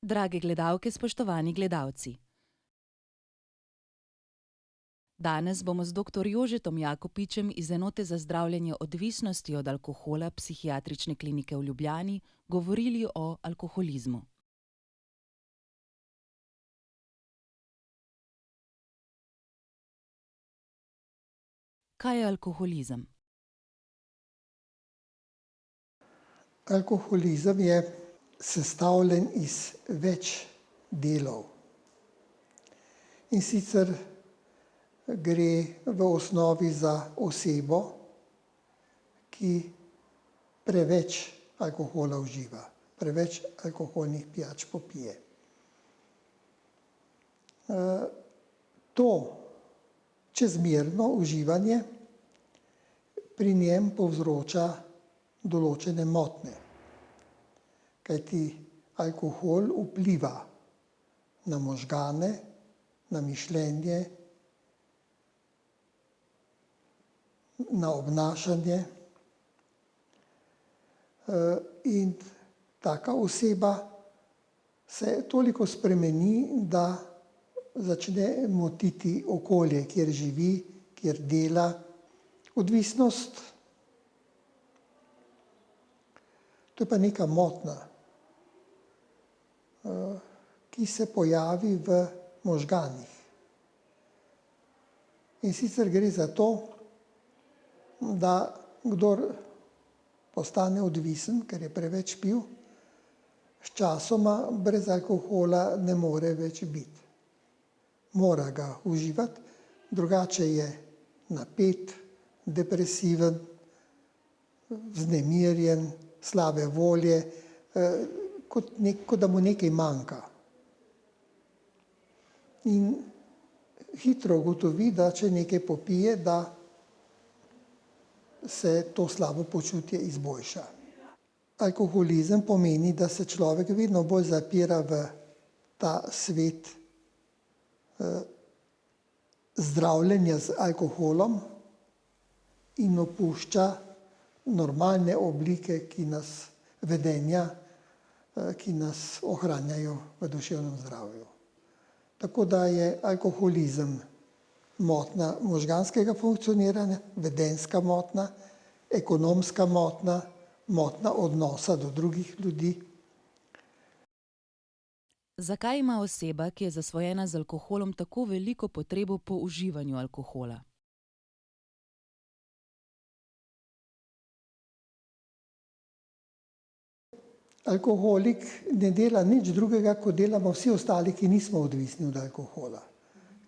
Drage gledalke, spoštovani gledalci. Danes bomo z dr. Jožetom Jakopičem iz enote za zdravljenje odvisnosti od alkohola Psihiatrične klinike v Ljubljani govorili o alkoholizmu. Kaj je alkoholizem? Alkoholizem je sestavljen iz več delov. In sicer gre v osnovi za osebo, ki preveč alkohola uživa, preveč alkoholnih pijač popije. To čezmerno uživanje pri njem povzroča določene motnje, kajti alkohol vpliva na možgane, na mišljenje, na obnašanje. In taka oseba se toliko spremeni, da začne motiti okolje, kjer živi, kjer dela. Odvisnost, to je pa neka motnja, ki se pojavi v možganih. In sicer gre za to, da kdor postane odvisen, ker je preveč pil, sčasoma brez alkohola ne more več biti. Mora ga uživati, drugače je napet, depresiven, vznemirjen, slabe volje, kot da mu nekaj manjka. In hitro ugotovi, da če nekaj popije, da se to slabo počutje izboljša. Alkoholizem pomeni, da se človek vedno bolj zapira v ta svet zdravljenja z alkoholom in opušča normalne oblike vedenja, ki nas ohranjajo v duševnem zdravju. Tako da je alkoholizem motnja možganskega funkcioniranja, vedenjska motnja, ekonomska motnja, motnja odnosa do drugih ljudi. Zakaj ima oseba, ki je zasvojena z alkoholom, tako veliko potrebo po uživanju alkohola? Alkoholik ne dela nič drugega, kot delamo vsi ostali, ki nismo odvisni od alkohola.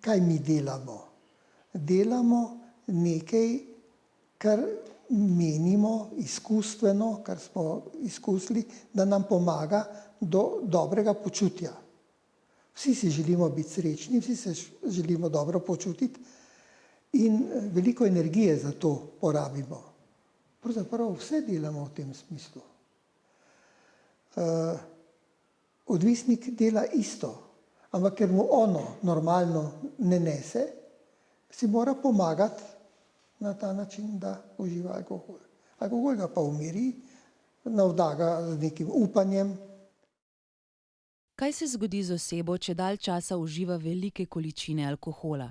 Kaj mi delamo? Delamo nekaj, kar menimo izkustveno, kar smo izkusili, da nam pomaga do dobrega počutja. Vsi si želimo biti srečni, vsi se želimo dobro počutiti in veliko energije za to porabimo. Pravzaprav vse delamo v tem smislu. Odvisnik dela isto, ampak ker mu ono normalno ne nese, si mora pomagati na ta način, da uživa alkohol. Alkohol ga pa umiri, navda ga z nekim upanjem. Kaj se zgodi z osebo, če dalj časa uživa velike količine alkohola?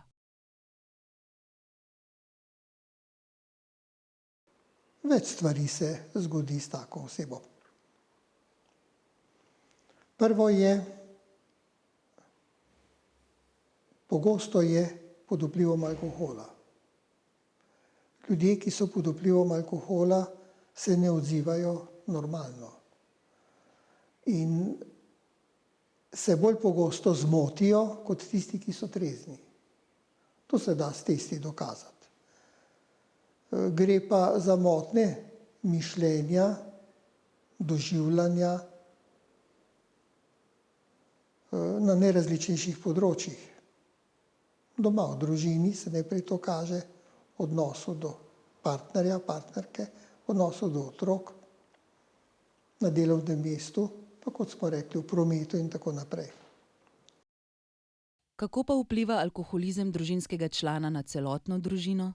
Več stvari se zgodi s tako osebo. Prvo je, pogosto je pod vplivom alkohola. Ljudje, ki so pod vplivom alkohola, se ne odzivajo normalno. In se bolj pogosto zmotijo kot tisti, ki so trezni. To se da s testi dokazati. Gre pa za motnje mišljenja, doživljanja na najrazličnejših področjih. Doma v družini se najprej to kaže v odnosu do partnerja, partnerke, v odnosu do otrok, na delovnem mestu, pa kot smo rekli, v prometu in tako naprej. Kako pa vpliva alkoholizem družinskega člana na celotno družino?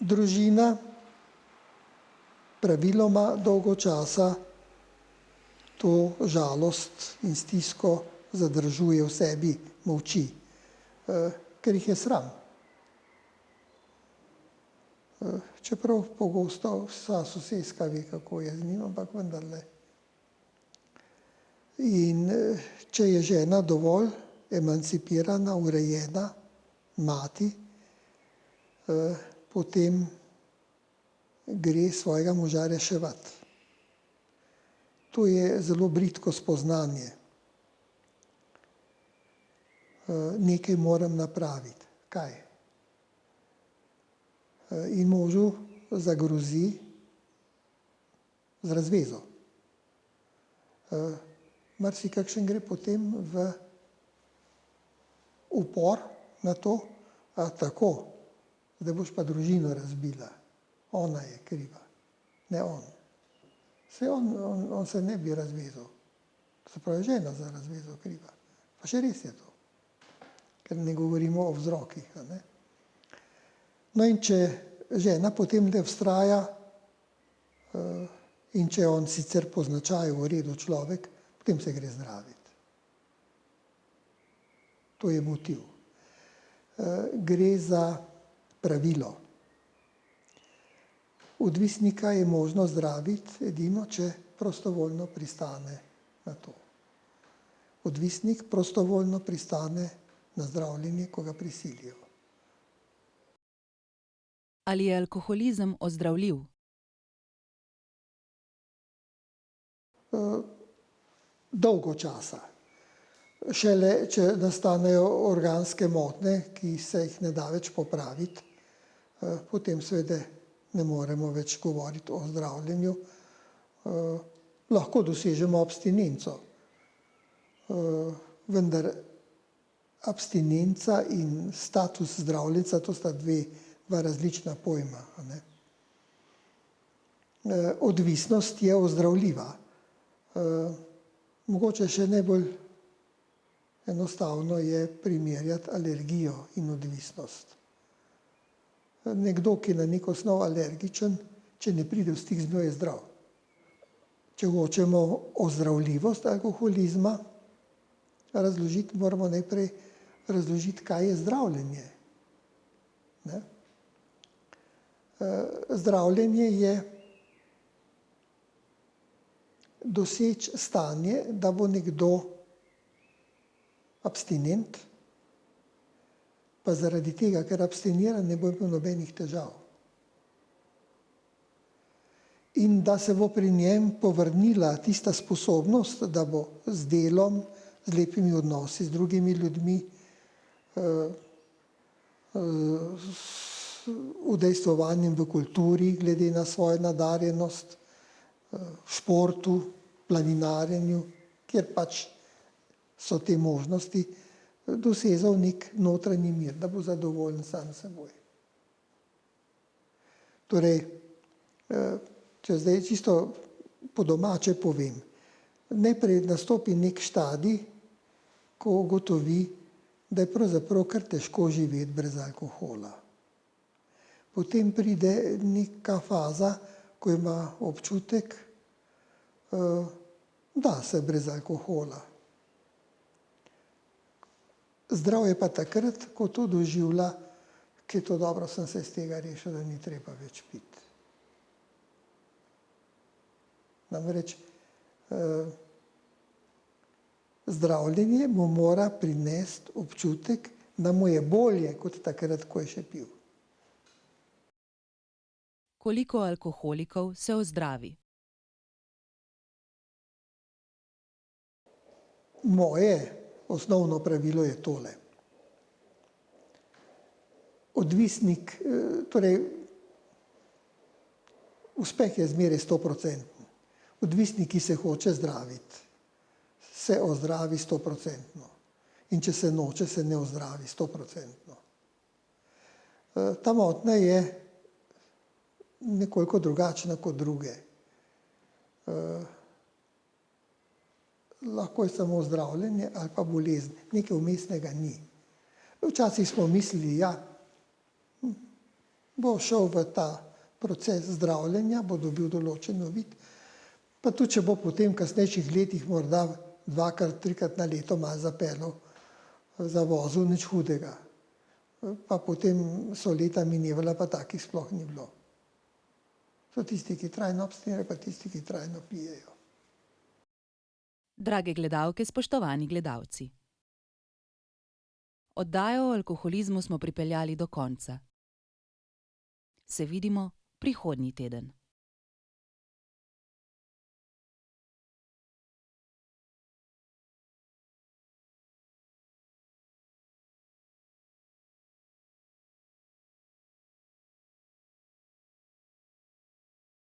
Družina praviloma dolgo časa to žalost in stisko zadržuje v sebi, molči, ker jih je sram. Čeprav pogosto vsa soseska ve, kako je z njim, ampak vendarle. In če je žena dovolj emancipirana, urejena, mati, potem gre svojega moža reševati. To je zelo bridko spoznanje. Nekaj moram napraviti. Kaj? In možu zagrozi z razvezo. Marsikakšen gre potem v upor na to, a tako, da boš pa družino razbila. Ona je kriva, ne on. Saj on se ne bi razvezal. Se pravi, žena za razvezo kriva. Pa še res je to. Ker ne govorimo o vzrokih. Ne? No in če žena potem ne vztraja in če on sicer po značaju v redu človek, potem se gre zdraviti. To je motiv. Gre za pravilo. Odvisnika je možno zdraviti edino, če prostovoljno pristane na to. Odvisnik prostovoljno pristane na zdravljenje, ko ga prisilijo. Ali je alkoholizem ozdravljiv? Dolgo časa. Šele, če nastanejo organske motnje, ki se jih ne da več popraviti, potem seveda ne moremo več govoriti o zdravljenju. Lahko dosežemo abstinenco. Vendar abstinenca in status zdravljenca, to sta dva različna pojma. Ne? Odvisnost je ozdravljiva. Mogoče še najbolj enostavno je primerjati alergijo in odvisnost. Nekdo, ki je na neko snov alergičen, če ne pride v stik z njo, je zdrav. Če hočemo ozdravljivost alkoholizma razložiti, moramo najprej razložiti, kaj je zdravljenje. Ne? Zdravljenje je doseči stanje, da bo nekdo abstinent, pa zaradi tega, ker abstinira, ne bo imel nobenih težav. In da se bo pri njem povrnila tista sposobnost, da bo z delom, z lepimi odnosi, z drugimi ljudmi, s udejstvovanjem v kulturi, glede na svojo nadarjenost, športu, planinarjenju, kjer pač so te možnosti, dosezal nek notranji mir, da bo zadovoljen sam seboj. Torej, če zdaj čisto po domače povem, najprej nastopi nek štadij, ko ugotovi, da je pravzaprav kar težko živeti brez alkohola. Potem pride neka faza, ko ima občutek, da se brez alkohola. Zdrav je pa takrat, ko to doživlja, ki je to dobro, sem se iz tega rešil, da ni treba več piti. Namreč zdravljenje mu mora prinesti občutek, da mu je bolje kot takrat, ko je še pil. Koliko alkoholikov se ozdravi? Moje osnovno pravilo je tole. Odvisnik, torej uspeh je zmeraj 100%. Odvisnik, ki se hoče zdraviti, se ozdravi 100%. In če se noče, se ne ozdravi 100%. Ta motnja je nekoliko drugačna kot druge. Lahko je samo zdravljenje ali pa bolezen. Nekaj vmesnega ni. Včasih smo mislili, ja, bo šel v ta proces zdravljenja, bo dobil določen vid. Pa tudi, če bo potem v kasnejših letih morda 2-krat, 3-krat na leto malo zapeljal za vozil, nič hudega. Pa potem so leta minevala, pa takih sploh ni bilo. So tisti, ki trajno abstinirajo, pa tisti, ki trajno pijejo. Drage gledalke, spoštovani gledalci. Oddajo o alkoholizmu smo pripeljali do konca. Se vidimo prihodnji teden.